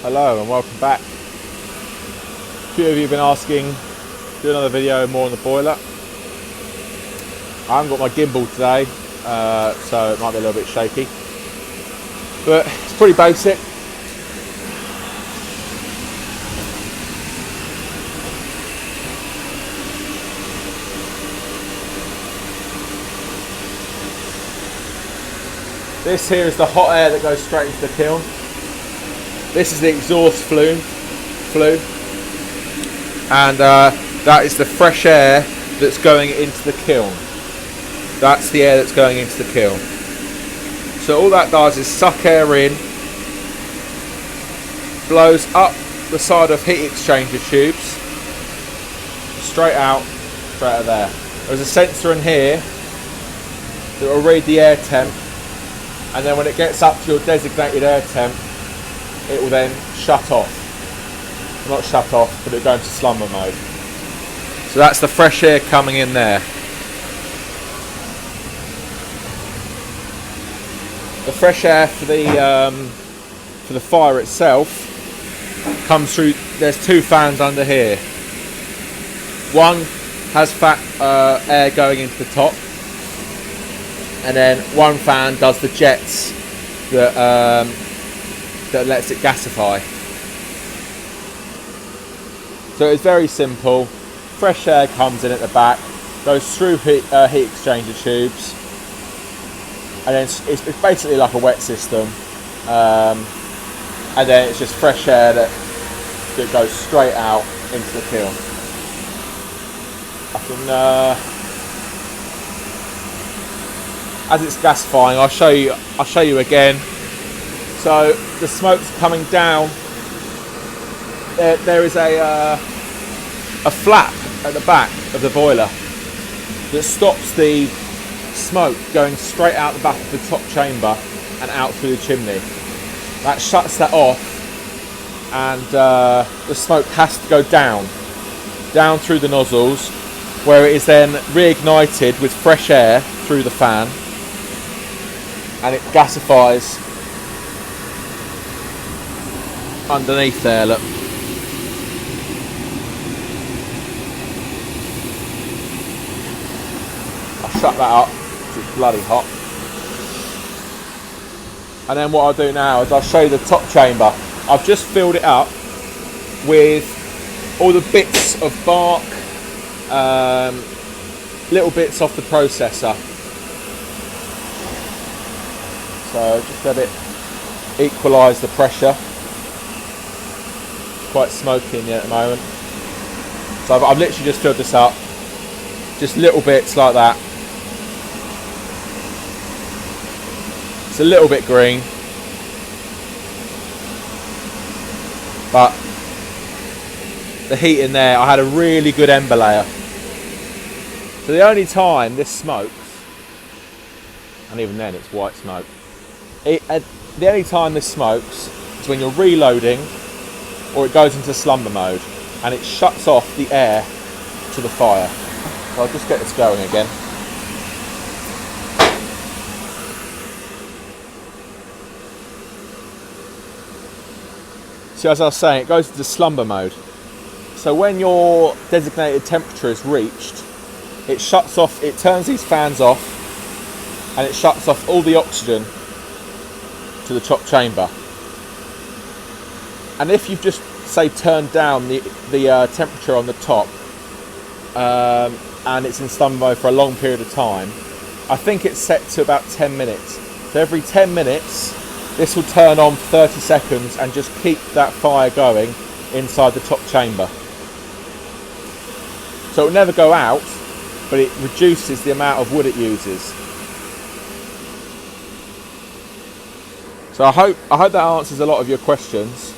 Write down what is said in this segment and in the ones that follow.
Hello and welcome back. A few of you have been asking, do another video more on the boiler. I haven't got my gimbal today, so it might be a little bit shaky, but it's pretty basic. This here is the hot air that goes straight into the kiln. This is the exhaust flue, and that is the fresh air that's going into the kiln. That's the air that's going into the kiln. So all that does is suck air in, blows up the side of heat exchanger tubes, straight out of there. There's a sensor in here that will read the air temp, and then when it gets up to your designated air temp, it will then shut off. Not shut off, but it'll go into slumber mode. So that's the fresh air coming in there. The fresh air for the fire itself comes through. There's two fans under here. One has air going into the top, and then one fan does the jets that lets it gasify. So it's very simple. Fresh air comes in at the back, goes through heat exchanger tubes, and then it's basically like a wet system. And then it's just fresh air that goes straight out into the kiln. As it's gasifying, I'll show you again. So the smoke's coming down. There is a flap at the back of the boiler that stops the smoke going straight out the back of the top chamber and out through the chimney. That shuts that off, and the smoke has to go down through the nozzles, where it is then reignited with fresh air through the fan, and it gasifies underneath there. Look. I'll shut that up because it's bloody hot. And then what I'll do now is I'll show you the top chamber. I've just filled it up with all the bits of bark, little bits off the processor. So just let it equalise the pressure. Quite smoky in here at the moment. So I've literally just filled this up. Just little bits like that. It's a little bit green, but the heat in there, I had a really good ember layer. So the only time this smokes, and even then it's white smoke, the only time this smokes is when you're reloading or it goes into slumber mode and it shuts off the air to the fire. So I'll just get this going again. So as I was saying, it goes into slumber mode. So when your designated temperature is reached, it shuts off, it turns these fans off, and it shuts off all the oxygen to the top chamber. And if you've just, say, turned down the temperature on the top, and it's in slumber mode for a long period of time, I think it's set to about 10 minutes. So every 10 minutes, this will turn on for 30 seconds and just keep that fire going inside the top chamber. So it will never go out, but it reduces the amount of wood it uses. So I hope that answers a lot of your questions.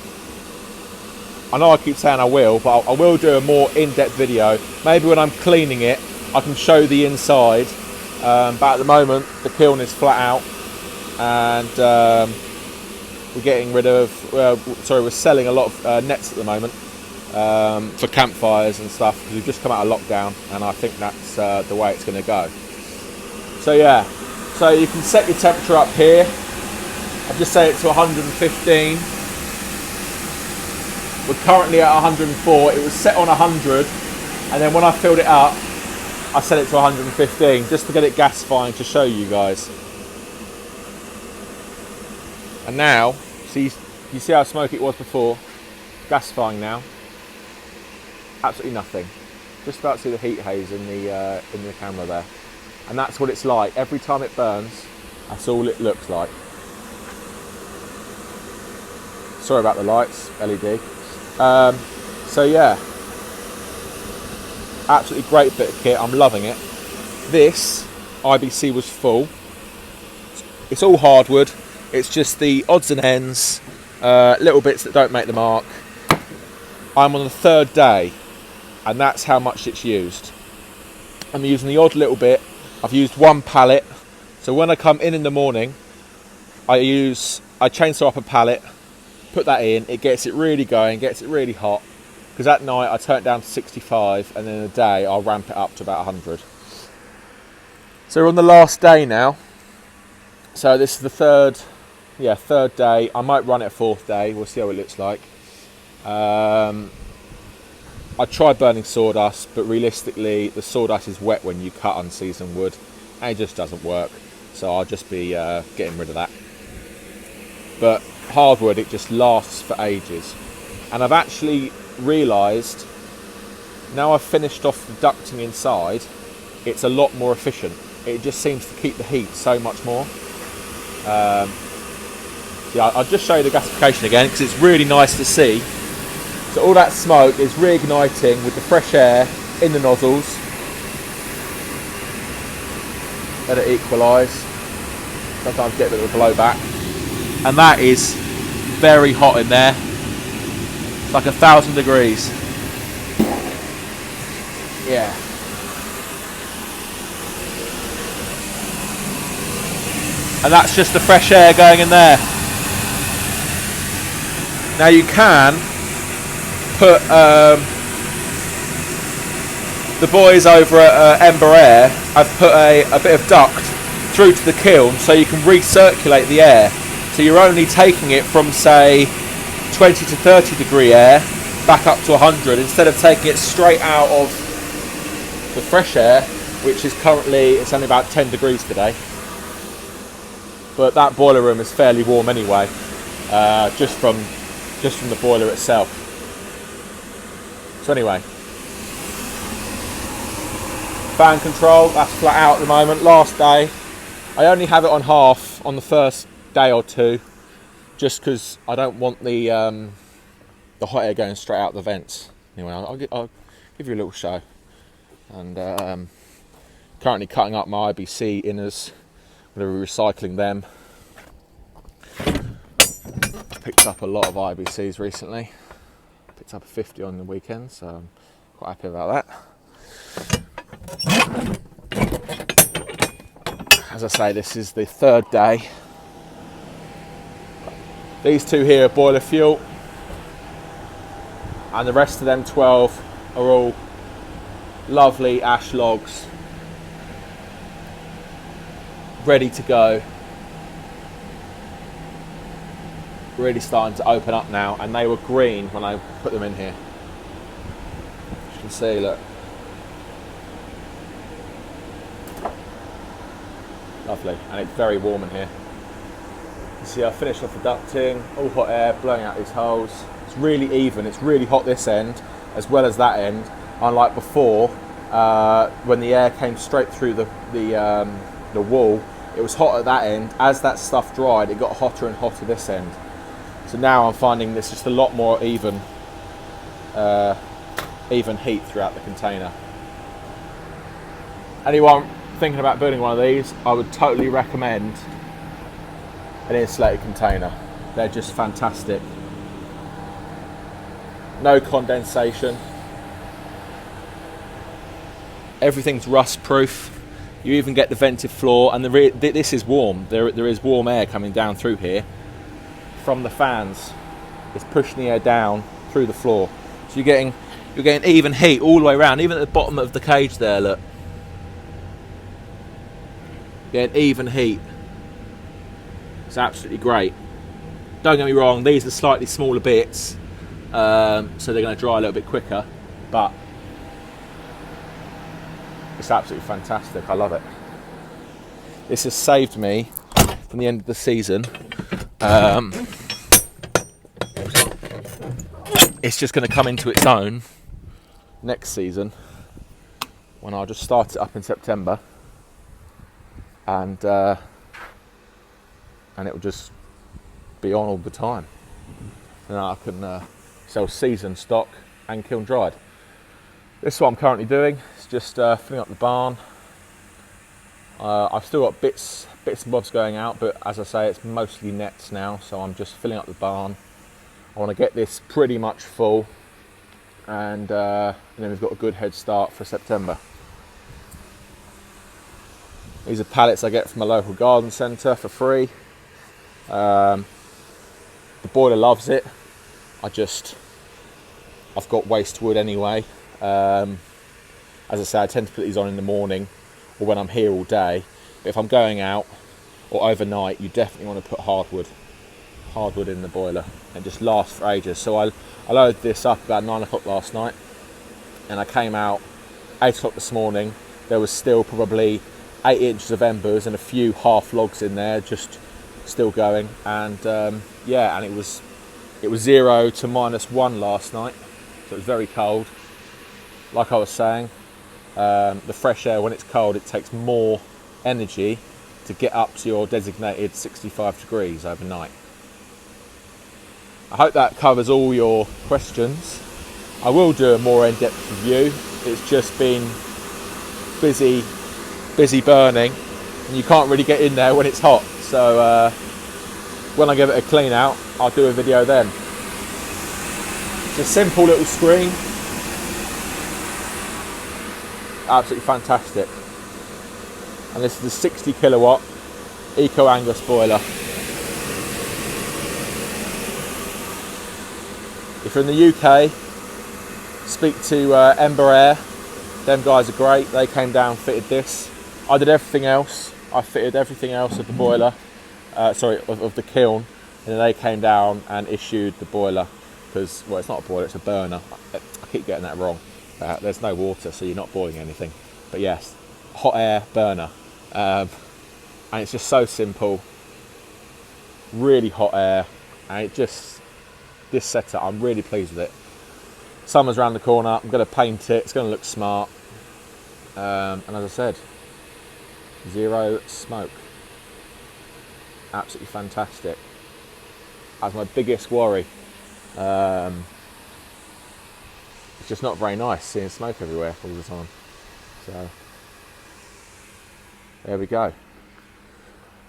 I know I keep saying I will, but I will do a more in-depth video. Maybe when I'm cleaning it, I can show the inside. But at the moment, the kiln is flat out, and we're getting rid of. We're selling a lot of nets at the moment for campfires and stuff, because we've just come out of lockdown, and I think that's the way it's going to go. So yeah, so you can set your temperature up here. I've just set it to 115. We're currently at 104. It was set on 100, and then when I filled it up, I set it to 115 just to get it gasifying to show you guys. And now, see, you see how smoky it was before? Gasifying now. Absolutely nothing. Just about to see the heat haze in the camera there. And that's what it's like. Every time it burns, that's all it looks like. Sorry about the lights, LED. So yeah, absolutely great bit of kit. I'm loving it. This IBC was full. It's all hardwood. It's just the odds and ends, little bits that don't make the mark. I'm on the 3rd day, and that's how much it's used. I'm using the odd little bit. I've used 1 pallet. So when I come in the morning, I chainsaw up a pallet, put that in, it gets it really going, gets it really hot, because at night I turn it down to 65, and then in the day I'll ramp it up to about 100. So we're on the last day now. So this is the third day. I might run it a 4th day, we'll see how it looks like. I tried burning sawdust, but realistically the sawdust is wet when you cut unseasoned wood, and it just doesn't work. So I'll just be getting rid of that. But hardwood, it just lasts for ages. And I've actually realised, now I've finished off the ducting inside, it's a lot more efficient. It just seems to keep the heat so much more. Yeah, I'll just show you the gasification again, because it's really nice to see. So all that smoke is reigniting with the fresh air in the nozzles. Let it equalise. Sometimes get a bit of a blowback. And that is very hot in there. It's like 1,000 degrees. Yeah. And that's just the fresh air going in there. Now you can put the boys over at Ember Air have put a bit of duct through to the kiln, so you can recirculate the air. So you're only taking it from, say, 20 to 30 degree air back up to 100, instead of taking it straight out of the fresh air, which is currently, it's only about 10 degrees today. But that boiler room is fairly warm anyway, just from the boiler itself. So anyway, fan control, that's flat out at the moment. Last day, I only have it on half on the first day or two, just because I don't want the hot air going straight out the vents. Anyway, I'll give you a little show. And currently cutting up my IBC inners. I'm going to be recycling them. I've picked up a lot of IBCs recently. Picked up 50 on the weekend, so I'm quite happy about that. As I say, this is the 3rd day. These 2 here are boiler fuel, and the rest of them 12 are all lovely ash logs, ready to go. Really starting to open up now, and they were green when I put them in here. As you can see, look. Lovely, and it's very warm in here. You see, I finished off the ducting, all hot air blowing out these holes. It's really even, it's really hot this end as well as that end, unlike before when the air came straight through the wall. It was hot at that end. As that stuff dried, it got hotter and hotter this end. So now I'm finding there's just a lot more even heat throughout the container. Anyone thinking about building one of these, I would totally recommend an insulated container. They're just fantastic. No condensation. Everything's rust proof. You even get the vented floor, and this is warm. There is warm air coming down through here from the fans. It's pushing the air down through the floor, so you're getting even heat all the way around, even at the bottom of the cage there. Look, getting even heat. It's absolutely great. Don't get me wrong; these are slightly smaller bits, so they're going to dry a little bit quicker, but it's absolutely fantastic. I love it. This has saved me from the end of the season. It's just going to come into its own next season when I'll just start it up in September, and it will just be on all the time. And I can sell seasoned stock and kiln dried. This is what I'm currently doing. It's just filling up the barn. I've still got bits and bobs going out, but as I say, it's mostly nets now, so I'm just filling up the barn. I want to get this pretty much full, and then we've got a good head start for September. These are pallets I get from a local garden centre for free. The boiler loves it. I've got waste wood anyway. As I say, I tend to put these on in the morning or when I'm here all day. But if I'm going out or overnight, you definitely want to put hardwood in the boiler, and just lasts for ages. So I loaded this up about 9 o'clock last night, and I came out 8 o'clock this morning. There was still probably 8 inches of embers and a few half logs in there, just still going. And yeah, and it was 0 to -1 last night, so it was very cold. Like I was saying, the fresh air, when it's cold, it takes more energy to get up to your designated 65 degrees overnight. I hope that covers all your questions. I will do a more in-depth review. It's just been busy burning, and you can't really get in there when it's hot. So when I give it a clean out, I'll do a video then. It's a simple little screen. Absolutely fantastic. And this is the 60 kilowatt Eco Angus boiler. If you're in the UK, speak to Ember Air. Them guys are great. They came down, fitted this. I did everything else. I fitted everything else of the boiler, of the kiln, and then they came down and issued the boiler, because, well, it's not a boiler, it's a burner. I keep getting that wrong. There's no water, so you're not boiling anything. But yes, hot air burner. And it's just so simple, really hot air, and this setup, I'm really pleased with it. Summer's around the corner. I'm going to paint it. It's going to look smart. And as I said, 0 smoke. Absolutely fantastic. That's my biggest worry. It's just not very nice seeing smoke everywhere all the time. So there we go.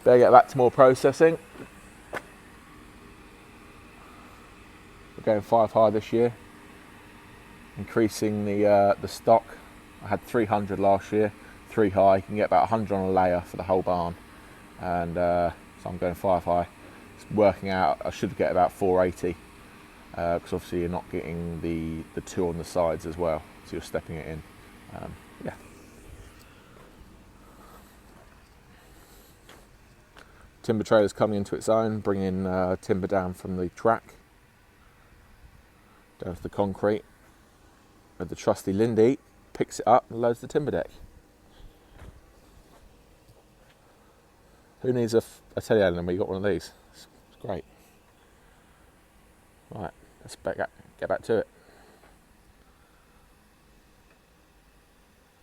Better get back to more processing. We're going 5 high this year, increasing the stock. I had 300 last year, 3 high. You can get about 100 on a layer for the whole barn, and so I'm going 5 high. It's working out. I should get about 480, because obviously you're not getting the 2 on the sides as well, so you're stepping it in. Yeah. Timber trailer's coming into its own, bringing timber down from the track down to the concrete, with the trusty Lindy picks it up and loads the timber deck. Who needs a telehandler when you got one of these? It's great. Right, let's get back to it.